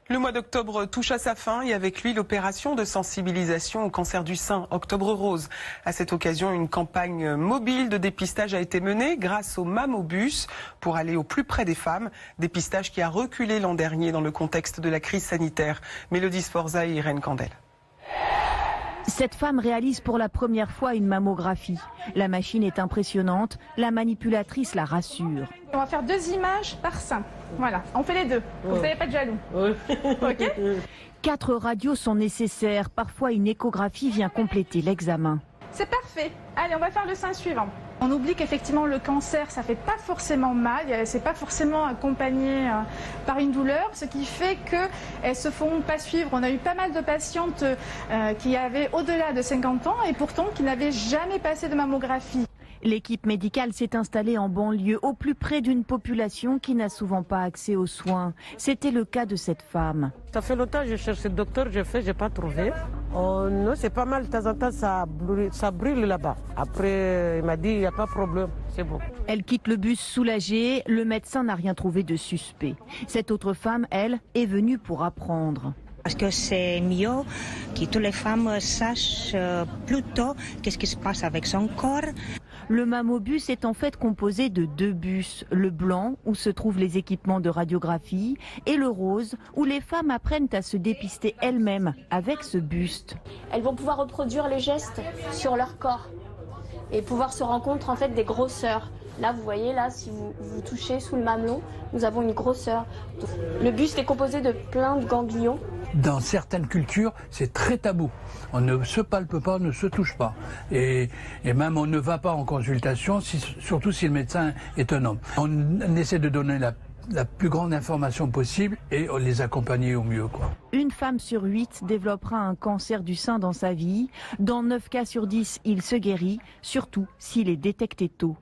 Le mois d'octobre touche à sa fin et avec lui l'opération de sensibilisation au cancer du sein, Octobre Rose. À cette occasion, une campagne mobile de dépistage a été menée grâce au Mammobus pour aller au plus près des femmes. Dépistage qui a reculé l'an dernier dans le contexte de la crise sanitaire. Mélodie Sforza et Irène Candel. Cette femme réalise pour la première fois une mammographie. La machine est impressionnante, la manipulatrice la rassure. On va faire 2 images par sein. Voilà, on fait les 2. Vous n'avez pas de jaloux. Ok. 4 radios sont nécessaires. Parfois, une échographie vient compléter l'examen. C'est parfait. Allez, on va faire le sein suivant. On oublie qu'effectivement le cancer, ça fait pas forcément mal, c'est pas forcément accompagné par une douleur, ce qui fait qu'elles se font pas suivre. On a eu pas mal de patientes qui avaient au-delà de 50 ans et pourtant qui n'avaient jamais passé de mammographie. L'équipe médicale s'est installée en banlieue, au plus près d'une population qui n'a souvent pas accès aux soins. C'était le cas de cette femme. Ça fait longtemps que je cherche le docteur, j'ai pas trouvé. Oh non, c'est pas mal, de temps en temps ça brûle là-bas. Après, il m'a dit, il n'y a pas de problème, c'est bon. Elle quitte le bus soulagée, le médecin n'a rien trouvé de suspect. Cette autre femme, elle, est venue pour apprendre. Parce que c'est mieux que toutes les femmes sachent plus tôt qu'est-ce qui se passe avec son corps. Le Mammobus est en fait composé de 2 bus, le blanc où se trouvent les équipements de radiographie et le rose où les femmes apprennent à se dépister elles-mêmes avec ce buste. Elles vont pouvoir reproduire les gestes sur leur corps et pouvoir se rendre compte en fait des grosseurs. Là, vous voyez, là, si vous touchez sous le mamelon, nous avons une grosseur. Le buste est composé de plein de ganglions. Dans certaines cultures, c'est très tabou. On ne se palpe pas, on ne se touche pas. Et même on ne va pas en consultation, surtout si le médecin est un homme. On essaie de donner la plus grande information possible et les accompagner au mieux, quoi. Une femme sur 8 développera un cancer du sein dans sa vie. Dans 9 cas sur 10, il se guérit, surtout s'il est détecté tôt.